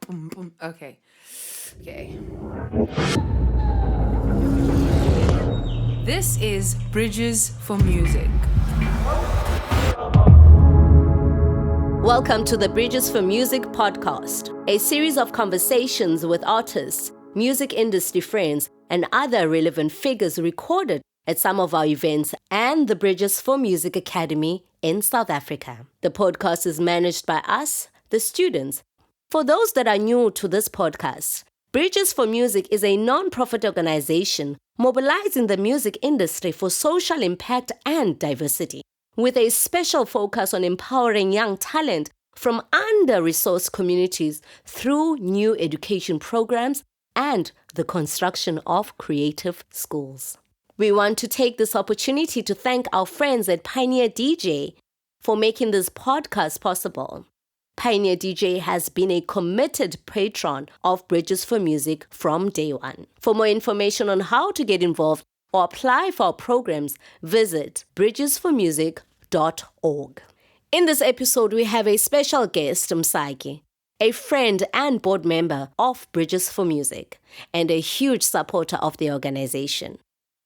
Okay. This is Bridges for Music. Welcome to the Bridges for Music podcast, a series of conversations with artists, music industry friends, and other relevant figures recorded at some of our events and the Bridges for Music Academy in South Africa. The podcast is managed by us, the students. For those that are new to this podcast, Bridges for Music is a non-profit organization mobilizing the music industry for social impact and diversity, with a special focus on empowering young talent from under-resourced communities through new education programs and the construction of creative schools. We want to take this opportunity to thank our friends at Pioneer DJ for making this podcast possible. Pioneer DJ has been a committed patron of Bridges for Music from day one. For more information on how to get involved or apply for our programs, visit bridgesformusic.org. In this episode, we have a special guest, Msaki, a friend and board member of Bridges for Music and a huge supporter of the organization.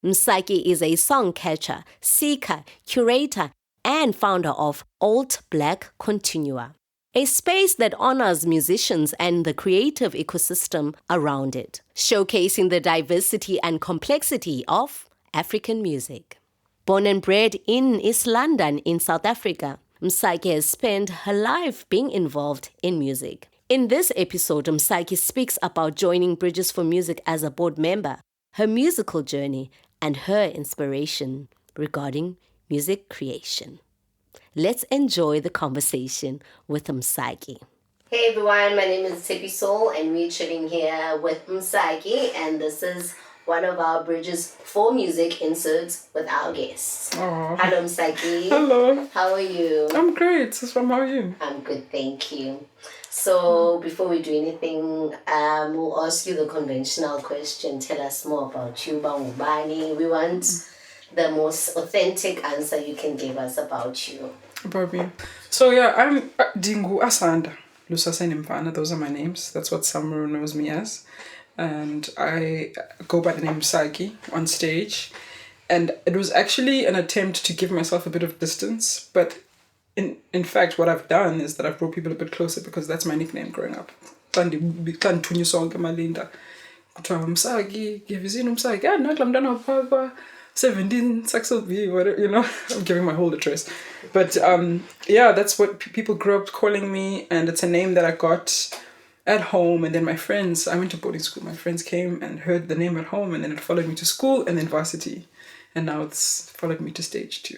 Msaki is a song catcher, seeker, curator, and founder of Alt Black Continua, a space that honors musicians and the creative ecosystem around it, showcasing the diversity and complexity of African music. Born and bred in East London in South Africa, Msaki has spent her life being involved in music. In this episode, Msaki speaks about joining Bridges for Music as a board member, her musical journey, and her inspiration regarding music creation. Let's enjoy the conversation with Msaki. Hey everyone, my name is Tshepisoul and we're chilling here with Msaki, and this is one of our Bridges for Music inserts with our guests. Aww. Hello Msaki. Hello. How are you? I'm great. Suswam, how are you? I'm good, thank you. So before we do anything, we'll ask you the conventional question. Tell us more about you, Bangubani. We want the most authentic answer you can give us about you. About me. So yeah, I'm Dingu Asanda. Lusaseni Mfana, those are my names. That's what Samuru knows me as. And I go by the name Msaki on stage. And it was actually an attempt to give myself a bit of distance. But in fact, what I've done is that I've brought people a bit closer because that's my nickname growing up. Msaki, give you Msaki, 17 Saxo B, whatever, you know, I'm giving my whole address. But yeah, that's what people grew up calling me, and it's a name that I got at home. And then my friends, I went to boarding school, my friends came and heard the name at home, and then it followed me to school and then varsity. And now it's followed me to stage too.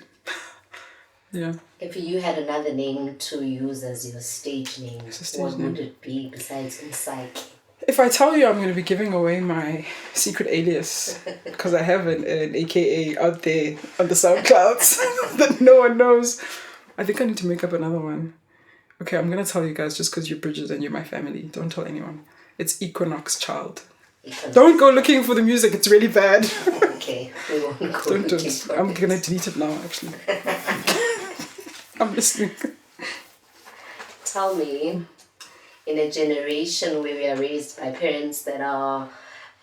Yeah. If you had another name to use as your stage name, what would it be besides Msaki? If I tell you, I'm going to be giving away my secret alias because I have an AKA out there on the SoundClouds that no one knows. I think I need to make up another one. Okay, I'm going to tell you guys just because you're Bridges and you're my family. Don't tell anyone. It's Equinox Child. Don't go looking for the music. It's really bad. Okay, we won't go Don't. I'm going to delete it now, actually. I'm listening. Tell me, in a generation where we are raised by parents that are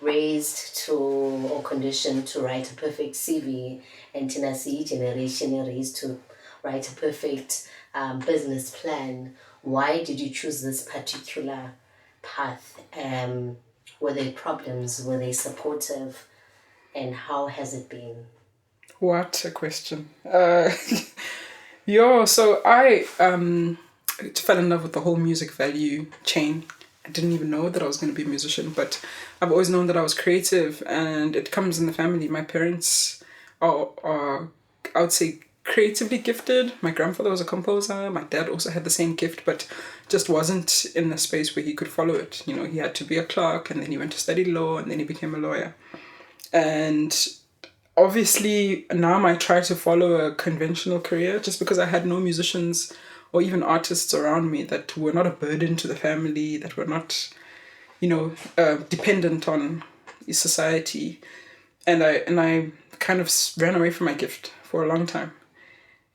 raised to or conditioned to write a perfect CV, and Tennessee generation raised to write a perfect business plan, why did you choose this particular path? Were there problems? Were they supportive? And how has it been? What a question. So I fell in love with the whole music value chain. I didn't even know that I was going to be a musician, but I've always known that I was creative, and it comes in the family. My parents are I would say, creatively gifted. My grandfather was a composer. My dad also had the same gift, but just wasn't in a space where he could follow it. You know, he had to be a clerk, and then he went to study law, and then he became a lawyer. And obviously now I try to follow a conventional career just because I had no musicians or even artists around me that were not a burden to the family, that were not, dependent on society. And I kind of ran away from my gift for a long time.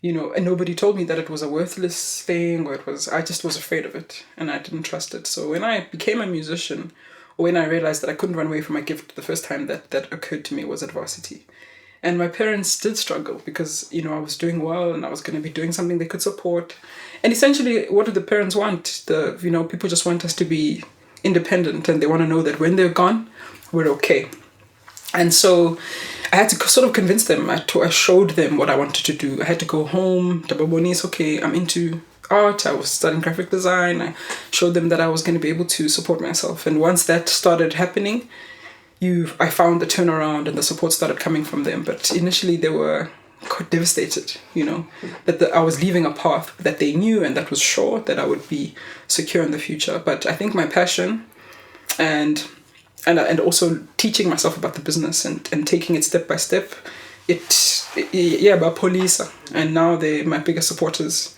and nobody told me that it was a worthless thing, or I just was afraid of it and I didn't trust it. So when I became a musician, or when I realized that I couldn't run away from my gift, the first time that occurred to me was at varsity. And my parents did struggle because, I was doing well and I was going to be doing something they could support. And essentially, what do the parents want? People just want us to be independent, and they want to know that when they're gone, we're okay. And so I had to sort of convince them. I showed them what I wanted to do. I had to go home. Tababoni, okay, I'm into art. I was studying graphic design. I showed them that I was going to be able to support myself. And once that started happening, I found the turnaround and the support started coming from them. But initially they were quite devastated, that I was leaving a path that they knew and that was sure that I would be secure in the future. But I think my passion and also teaching myself about the business and taking it step by step, about police, and now they're my biggest supporters.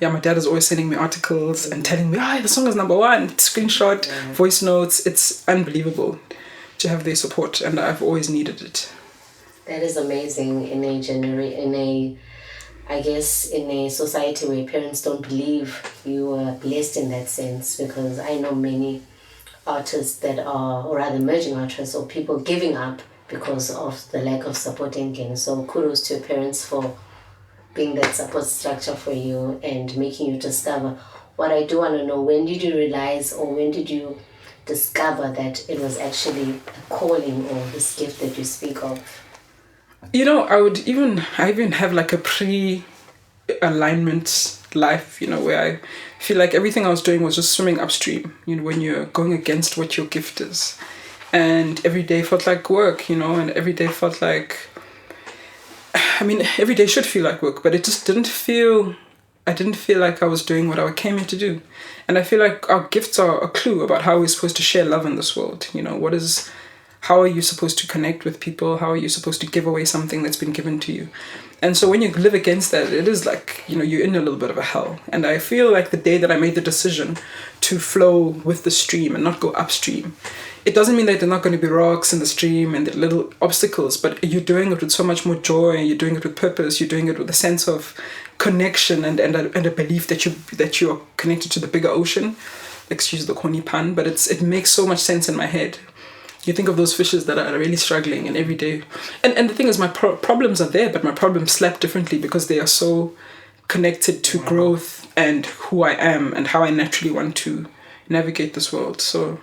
Yeah, my dad is always sending me articles and telling me, the song is #1, screenshot, voice notes. It's unbelievable to have their support, and I've always needed it. That is amazing in a society where parents don't believe you are blessed in that sense, because I know many artists that are, or rather emerging artists, or people giving up because of the lack of support again. So kudos to your parents for being that support structure for you and making you discover. What I do want to know, when did you realize, or when did you discover that it was actually a calling or this gift that you speak of? I even have like a pre-alignment life, where I feel like everything I was doing was just swimming upstream, when you're going against what your gift is. And every day felt like work, and every day felt like, every day should feel like work, but it just I didn't feel like I was doing what I came here to do. And I feel like our gifts are a clue about how we're supposed to share love in this world. How are you supposed to connect with people? How are you supposed to give away something that's been given to you? And so when you live against that, it is like, you're in a little bit of a hell. And I feel like the day that I made the decision to flow with the stream and not go upstream, it doesn't mean that there are not going to be rocks in the stream and the little obstacles, but you're doing it with so much more joy, you're doing it with purpose, you're doing it with a sense of connection and a belief that you are connected to the bigger ocean. Excuse the corny pun, but it makes so much sense in my head. You think of those fishes that are really struggling and every day. And the thing is, my problems are there, but my problems slap differently because they are so connected to growth and who I am and how I naturally want to navigate this world. So,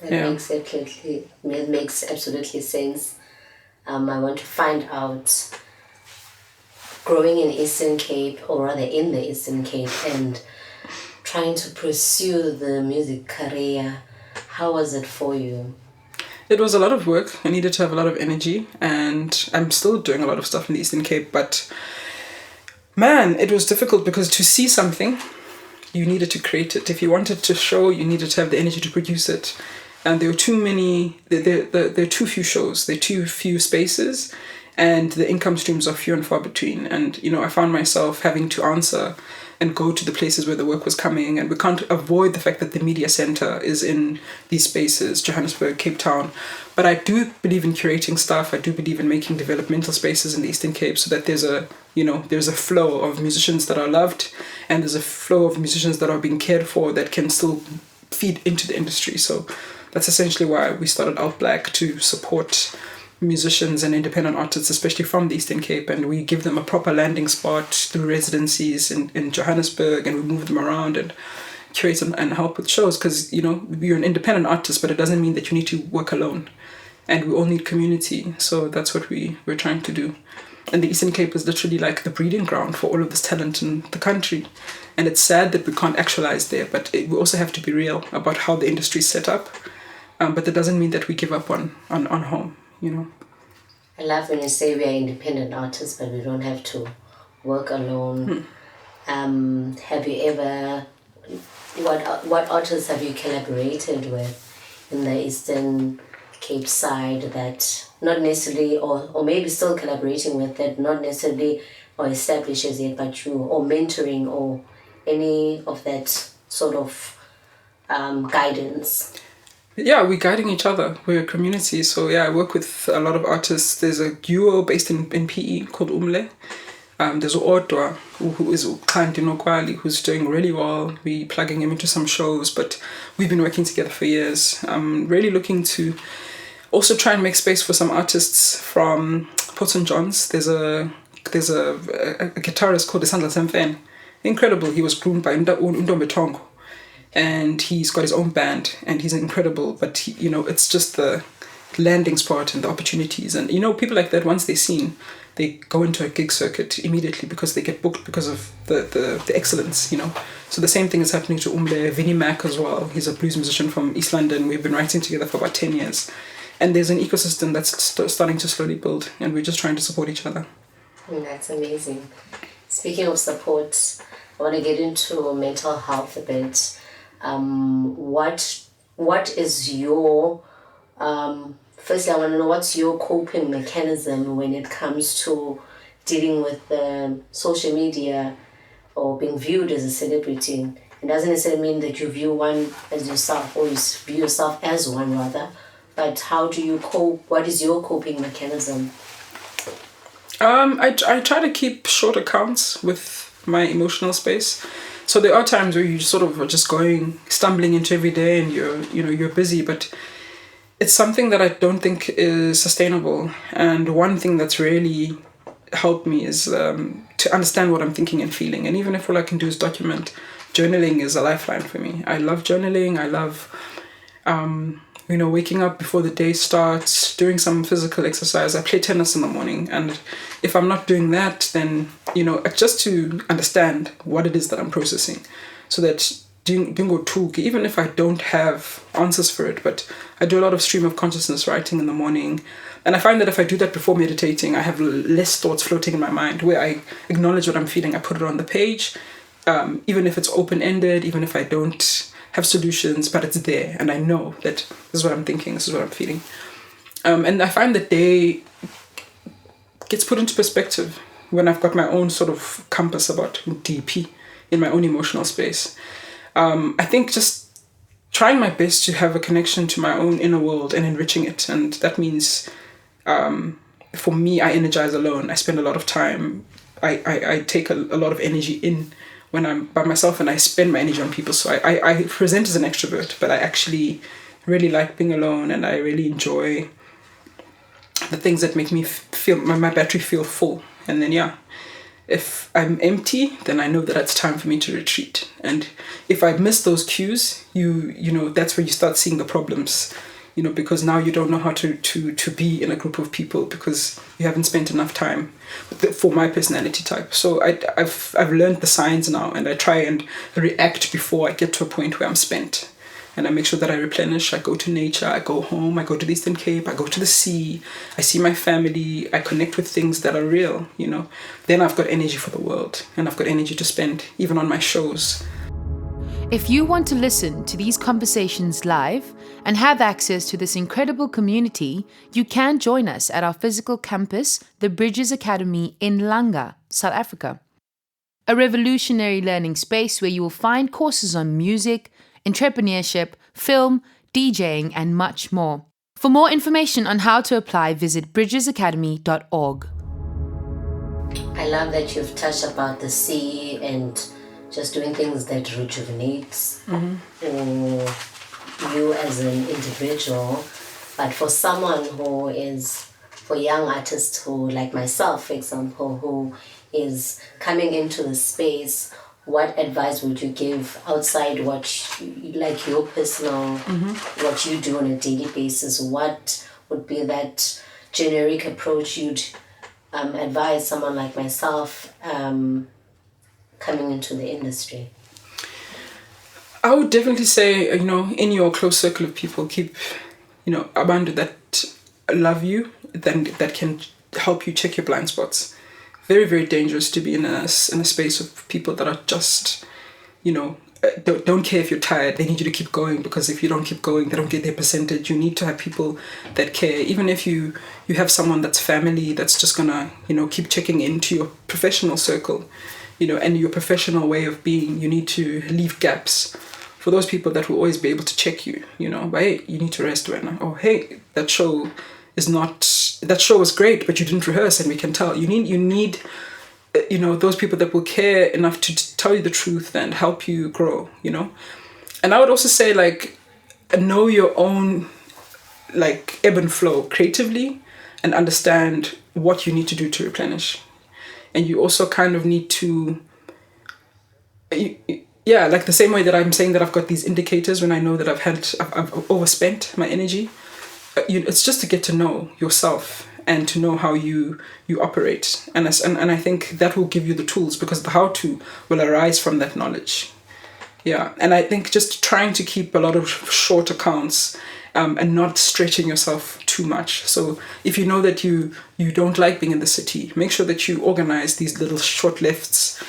It makes absolutely sense. I want to find out, growing in Eastern Cape, or rather in the Eastern Cape, and trying to pursue the music career, how was it for you? It was a lot of work. I needed to have a lot of energy, and I'm still doing a lot of stuff in the Eastern Cape, but man, it was difficult because to see something, you needed to create it. If you wanted to show, you needed to have the energy to produce it. And there were too many, there are too few shows, there are too few spaces, and the income streams are few and far between. And, I found myself having to answer and go to the places where the work was coming, and we can't avoid the fact that the media center is in these spaces, Johannesburg, Cape Town. But I do believe in curating stuff. I do believe in making developmental spaces in the Eastern Cape so that there's a flow of musicians that are loved, and there's a flow of musicians that are being cared for that can still feed into the industry. So that's essentially why we started Out Black, to support musicians and independent artists, especially from the Eastern Cape, and we give them a proper landing spot through residencies in Johannesburg, and we move them around and curate and help with shows, because you're an independent artist, but it doesn't mean that you need to work alone, and we all need community. So that's what we're trying to do. And the Eastern Cape is literally like the breeding ground for all of this talent in the country, and it's sad that we can't actualize there, but we also have to be real about how the industry is set up. But that doesn't mean that we give up on home. I love when you say we are independent artists, but we don't have to work alone. Have you ever, what artists have you collaborated with in the Eastern Cape side that not necessarily, or maybe still collaborating with, that not necessarily or established as yet, but you, or mentoring, or any of that sort of guidance? Yeah, we're guiding each other. We're a community. So I work with a lot of artists. There's a duo based in PE called Umle. There's Otwa, who is Kanti Nokwali, who's doing really well. We're plugging him into some shows, but we've been working together for years. I'm really looking to also try and make space for some artists from Port St. John's. There's a guitarist called Isandla Semfen. Incredible. He was groomed by Ndombe Tongo. And he's got his own band, and he's incredible. But, it's just the landing spot and the opportunities. And, people like that, once they're seen, they go into a gig circuit immediately because they get booked because of the excellence, So the same thing is happening to Umle, Vinnie Mac as well. He's a blues musician from East London. We've been writing together for about 10 years. And there's an ecosystem that's starting to slowly build, and we're just trying to support each other. That's amazing. Speaking of support, I want to get into mental health a bit. What is your firstly, I want to know what's your coping mechanism when it comes to dealing with social media or being viewed as a celebrity. It doesn't necessarily mean that you view one as yourself, or you view yourself as one rather, but how do you cope? What is your coping mechanism? I try to keep short accounts with my emotional space. So there are times where you sort of are just stumbling into every day, and you're busy, but it's something that I don't think is sustainable. And one thing that's really helped me is to understand what I'm thinking and feeling. And even if all I can do is document, journaling is a lifeline for me. I love journaling. I love, waking up before the day starts, doing some physical exercise. I play tennis in the morning. And if I'm not doing that, then, just to understand what it is that I'm processing, so that even if I don't have answers for it, but I do a lot of stream of consciousness writing in the morning. And I find that if I do that before meditating, I have less thoughts floating in my mind, where I acknowledge what I'm feeling. I put it on the page, even if it's open-ended, even if I don't have solutions, but it's there. And I know that this is what I'm thinking, this is what I'm feeling. And I find the day gets put into perspective when I've got my own sort of compass about DP in my own emotional space. I think just trying my best to have a connection to my own inner world and enriching it. And that means, for me, I energize alone. I spend a lot of time. I take a lot of energy in when I'm by myself, and I spend my energy on people. So I present as an extrovert, but I actually really like being alone, and I really enjoy the things that make me feel my battery feel full. And then, if I'm empty, then I know that it's time for me to retreat. And if I miss those cues, that's where you start seeing the problems, because now you don't know how to be in a group of people because you haven't spent enough time for my personality type. So I've learned the signs now, and I try and react before I get to a point where I'm spent. And I make sure that I replenish. I go to nature, I go home, I go to the Eastern Cape, I go to the sea, I see my family, I connect with things that are real, Then I've got energy for the world, and I've got energy to spend even on my shows. If you want to listen to these conversations live and have access to this incredible community, you can join us at our physical campus, the Bridges Academy in Langa, South Africa. A revolutionary learning space where you will find courses on music, entrepreneurship, film, DJing, and much more. For more information on how to apply, visit bridgesacademy.org. I love that you've touched about the sea and just doing things that rejuvenates you as an individual. But for someone for young artists who, like myself, for example, who is coming into the space, what advice would you give outside your personal, what you do on a daily basis? What would be that generic approach you'd advise someone like myself coming into the industry? I would definitely say, in your close circle of people, keep, abantu that love you, that can help you check your blind spots. Very, very dangerous to be in a space of people that are just, don't care if you're tired. They need you to keep going, because if you don't keep going, they don't get their percentage. You need to have people that care. Even if you have someone that's family, that's just gonna, keep checking into your professional circle, and your professional way of being. You need to leave gaps for those people that will always be able to check you, but hey, you need to rest right now. Oh, hey, that show was great, but you didn't rehearse, and we can tell. You need those people that will care enough to tell you the truth and help you grow, And I would also say, like, know your own, like, ebb and flow creatively and understand what you need to do to replenish. And you also kind of need to, like the same way that I'm saying that I've got these indicators when I know that I've overspent my energy. It's just to get to know yourself and to know how you operate. And I think that will give you the tools, because the how-to will arise from that knowledge. Yeah, and I think just trying to keep a lot of short accounts and not stretching yourself too much. So if you know that you don't like being in the city, make sure that you organize these little short lifts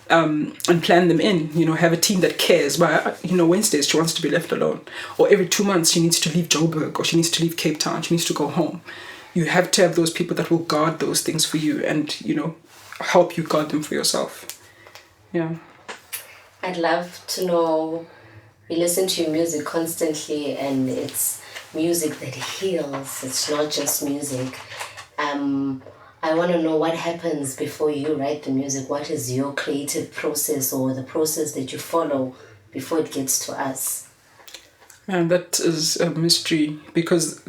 and plan them in. Have a team that cares. Wednesdays she wants to be left alone. Or every 2 months she needs to leave Joburg, or she needs to leave Cape Town, she needs to go home. You have to have those people that will guard those things for you and, help you guard them for yourself. Yeah. I'd love to know, we listen to your music constantly and it's music that heals. It's not just music. I want to know what happens before you write the music. What is your creative process, or the process that you follow before it gets to us? Man, that is a mystery, because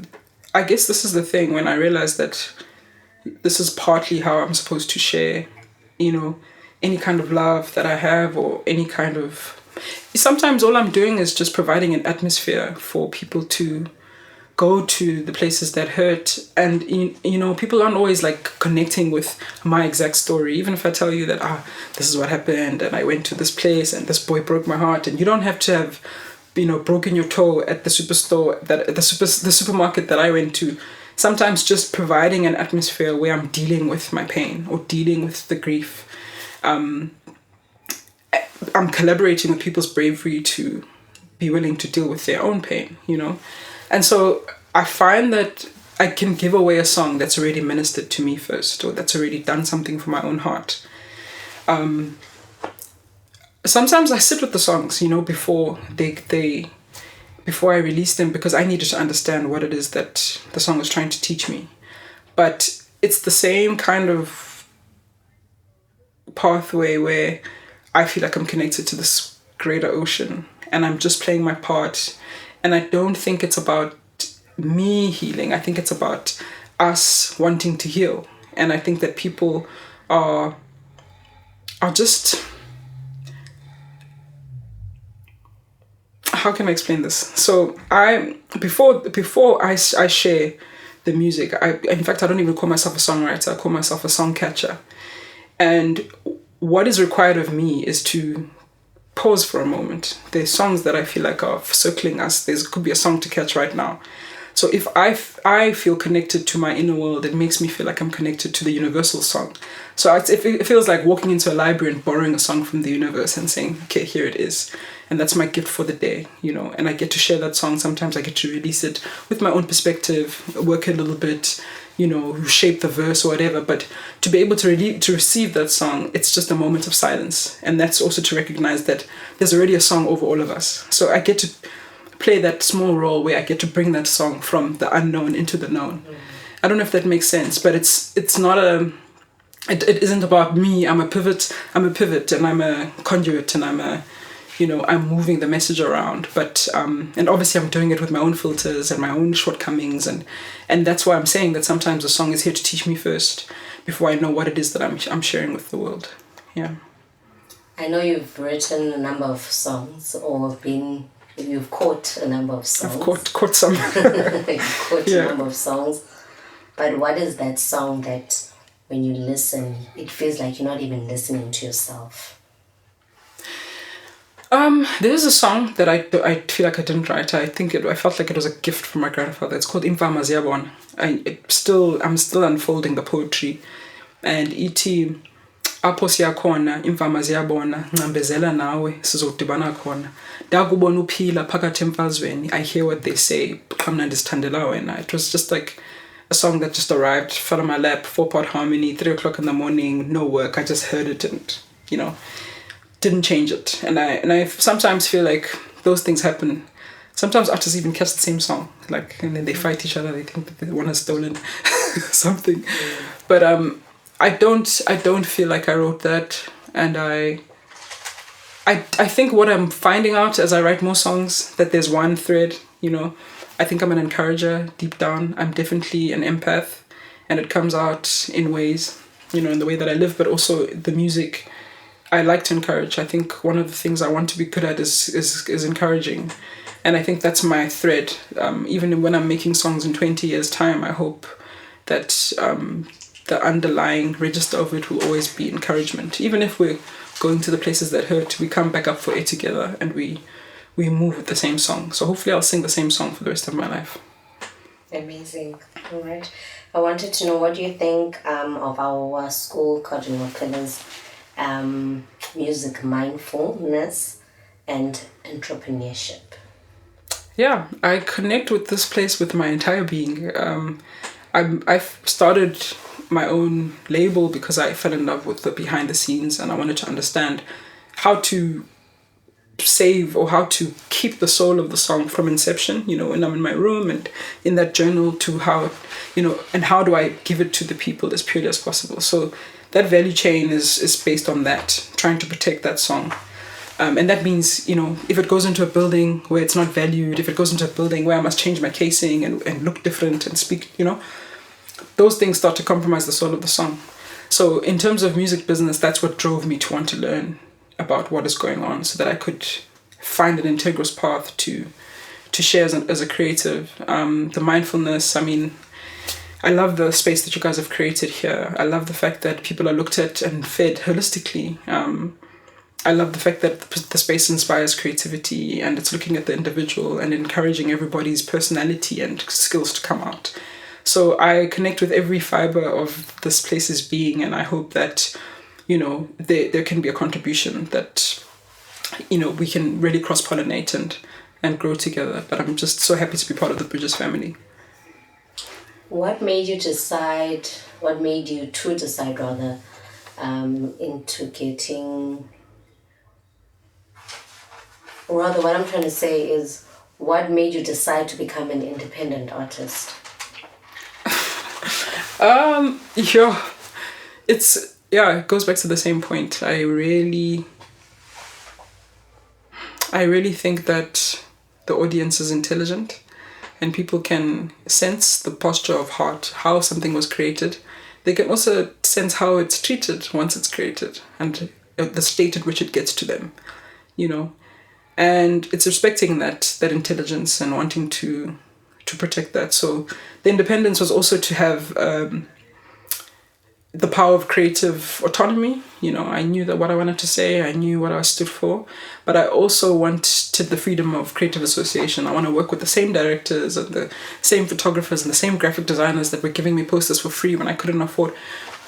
I guess this is the thing, when I realized that this is partly how I'm supposed to share, any kind of love that I have, or any kind of... Sometimes all I'm doing is just providing an atmosphere for people to go to the places that hurt. And, people aren't always like connecting with my exact story. Even if I tell you that, this is what happened and I went to this place and this boy broke my heart. And you don't have to have, broken your toe at the superstore, the supermarket that I went to. Sometimes just providing an atmosphere where I'm dealing with my pain or dealing with the grief. I'm collaborating with people's bravery to be willing to deal with their own pain, And so I find that I can give away a song that's already ministered to me first, or that's already done something for my own heart. Sometimes I sit with the songs, before before I release them, because I needed to understand what it is that the song was trying to teach me. But it's the same kind of pathway where I feel like I'm connected to this greater ocean and I'm just playing my part. And I don't think it's about me healing. I think it's about us wanting to heal. And I think that people are just... How can I explain this? So before I share the music, in fact, I don't even call myself a songwriter. I call myself a song catcher. And what is required of me is to pause for a moment. There's songs that I feel like are circling us. There could be a song to catch right now. So if I feel connected to my inner world, it makes me feel like I'm connected to the universal song. So it feels like walking into a library and borrowing a song from the universe and saying, okay, here it is. And that's my gift for the day, and I get to share that song. Sometimes I get to release it with my own perspective, work a little bit, shape the verse or whatever. But to be able to receive that song, it's just a moment of silence. And that's also to recognize that there's already a song over all of us. So I get to play that small role where I get to bring that song from the unknown into the known. I don't know if that makes sense, but it's not it isn't about me. I'm a pivot and I'm a conduit and I'm moving the message around, but and obviously I'm doing it with my own filters and my own shortcomings, and that's why I'm saying that sometimes a song is here to teach me first before I know what it is that I'm sharing with the world. Yeah. I know you've written a number of songs, or you've caught a number of songs. I've caught some. You've caught a number of songs, but what is that song that when you listen, it feels like you're not even listening to yourself? There's a song that I feel like I didn't write. I felt like it was a gift from my grandfather. It's called Imvama Ziyabona. I'm still unfolding the poetry, and iti apho siyakhona imvama ziyabona ncambezela nawe sizodibana khona ndakubona uphila phakathi emfazweni. I hear what they say kamnandi sithandela wena. It was just like a song that just arrived, fell on my lap, 4-part harmony, 3 o'clock in the morning, no work. I just heard it and didn't change it. And I sometimes feel like those things happen. Sometimes artists even catch the same song, and then they fight each other. They think that one has stolen something. But I don't feel like I wrote that, and I think what I'm finding out as I write more songs, that there's one thread, you know. I think I'm an encourager deep down. I'm definitely an empath, and it comes out in ways, you know, in the way that I live, but also the music. I like to encourage. I think one of the things I want to be good at is encouraging, and I think that's my thread. Even when I'm making songs in 20 years' time, I hope that the underlying register of it will always be encouragement. Even if we're going to the places that hurt, we come back up for it together, and we move with the same song. So hopefully I'll sing the same song for the rest of my life. Amazing. All right. I wanted to know, what do you think of our school curriculum's music mindfulness and entrepreneurship? Yeah, I connect with this place with my entire being. I've started my own label because I fell in love with the behind the scenes, and I wanted to understand how to save or how to keep the soul of the song from inception, you know, when I'm in my room and in that journal, to how, you know, and how do I give it to the people as purely as possible. So that value chain is based on that, trying to protect that song. And that means, you know, if it goes into a building where it's not valued, if it goes into a building where I must change my casing and look different and speak, you know, those things start to compromise the soul of the song. So in terms of music business, that's what drove me to want to learn about what is going on, so that I could find an integrous path to share as a creative. The mindfulness, I mean, I love the space that you guys have created here. I love the fact that people are looked at and fed holistically. I love the fact that the space inspires creativity, and it's looking at the individual and encouraging everybody's personality and skills to come out. So I connect with every fiber of this place's being, and I hope that, you know, there can be a contribution that, you know, we can really cross-pollinate and grow together. But I'm just so happy to be part of the Bridges family. What made you to decide into getting, rather what I'm trying to say is, what made you decide to become an independent artist? It goes back to the same point. I really think that the audience is intelligent, and people can sense the posture of heart, how something was created. They can also sense how it's treated once it's created, and the state at which it gets to them, you know. And it's respecting that intelligence and wanting to protect that. So the independence was also to have the power of creative autonomy. You know, I knew that what I wanted to say, I knew what I stood for, but I also wanted the freedom of creative association. I want to work with the same directors and the same photographers and the same graphic designers that were giving me posters for free when I couldn't afford,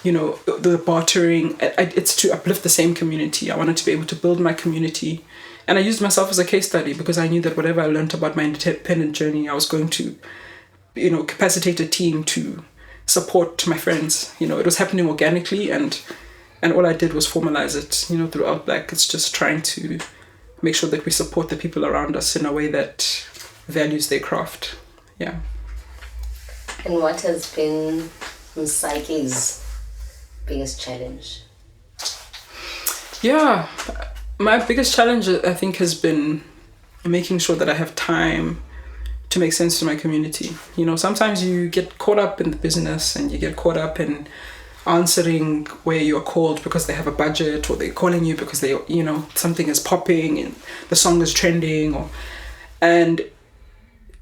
you know, the bartering. It's to uplift the same community. I wanted to be able to build my community. And I used myself as a case study because I knew that whatever I learned about my independent journey, I was going to, you know, capacitate a team to support my friends. You know, it was happening organically, and all I did was formalize it, you know, through Outback. It's just trying to make sure that we support the people around us in a way that values their craft. Yeah. And what has been Msaki's biggest challenge? Yeah. My biggest challenge, I think, has been making sure that I have time to make sense to my community. You know, sometimes you get caught up in the business, and you get caught up in answering where you're called because they have a budget, or they're calling you because they, you know, something is popping and the song is trending, and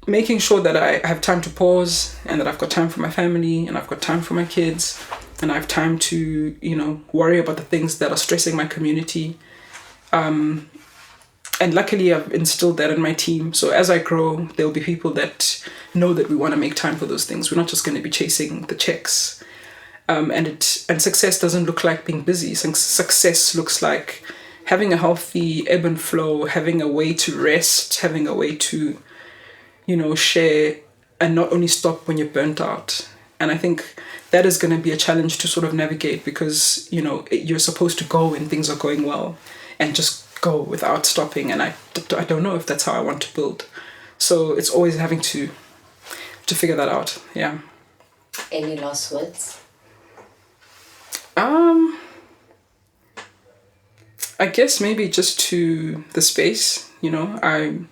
making sure that I have time to pause, and that I've got time for my family, and I've got time for my kids, and I have time to, you know, worry about the things that are stressing my community. And luckily I've instilled that in my team. So as I grow, there'll be people that know that we want to make time for those things. We're not just going to be chasing the checks. And success doesn't look like being busy. Success looks like having a healthy ebb and flow, having a way to rest, having a way to, you know, share, and not only stop when you're burnt out. And I think that is going to be a challenge to sort of navigate, because, you know, you're supposed to go when things are going well, and just go without stopping. And I don't know if that's how I want to build. So it's always having to figure that out. Yeah. Any last words? I guess maybe just to the space, I'd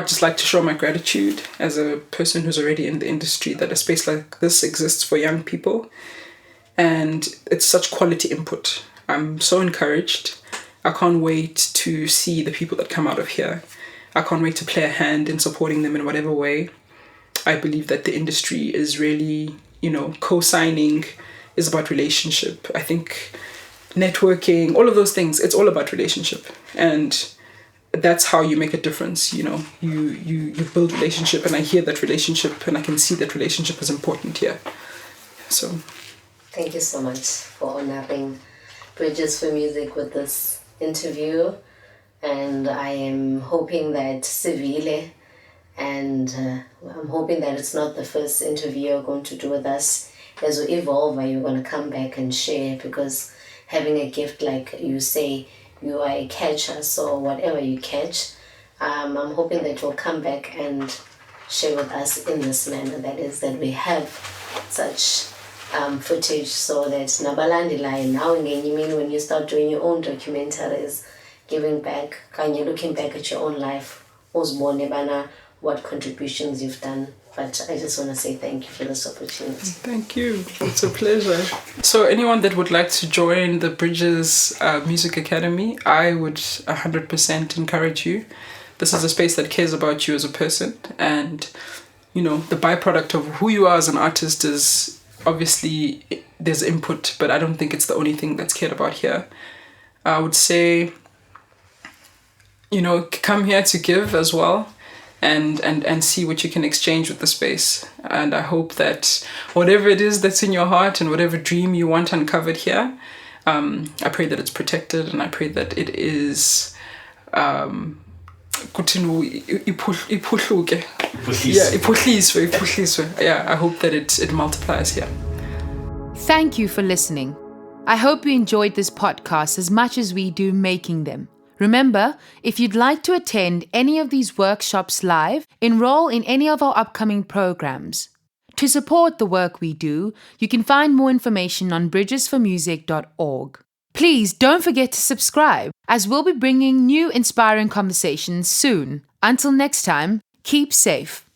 just like to show my gratitude as a person who's already in the industry that a space like this exists for young people. And it's such quality input. I'm so encouraged. I can't wait to see the people that come out of here. I can't wait to play a hand in supporting them in whatever way. I believe that the industry is really, co-signing is about relationship. I think networking, all of those things, it's all about relationship. And that's how you make a difference, you build relationship, and I hear that relationship and I can see that relationship is important here. So thank you so much for honoring Bridges for Music with this interview. And I am hoping that Sivile, and I'm hoping that it's not the first interview you're going to do with us. As we evolve, you're going to come back and share, because having a gift, like you say, you are a catcher, so whatever you catch, I'm hoping that you'll come back and share with us in this manner, that is, that we have such footage, so that nabalandi line now when you start doing your own documentaries, giving back, you're looking back at your own life, what contributions you've done. But I just want to say thank you for this opportunity. Thank you. It's a pleasure. So anyone that would like to join the Bridges Music Academy, I would 100% encourage you. This is a space that cares about you as a person. And, the byproduct of who you are as an artist is obviously there's input, but I don't think it's the only thing that's cared about here. I would say, come here to give as well. And see what you can exchange with the space. And I hope that whatever it is that's in your heart and whatever dream you want uncovered here, I pray that it's protected, and I pray that it is iphuhliswe. Yeah, I hope that it multiplies here. Thank you for listening. I hope you enjoyed this podcast as much as we do making them. Remember, if you'd like to attend any of these workshops live, enroll in any of our upcoming programs. To support the work we do, you can find more information on bridgesformusic.org. Please don't forget to subscribe, as we'll be bringing new inspiring conversations soon. Until next time, keep safe.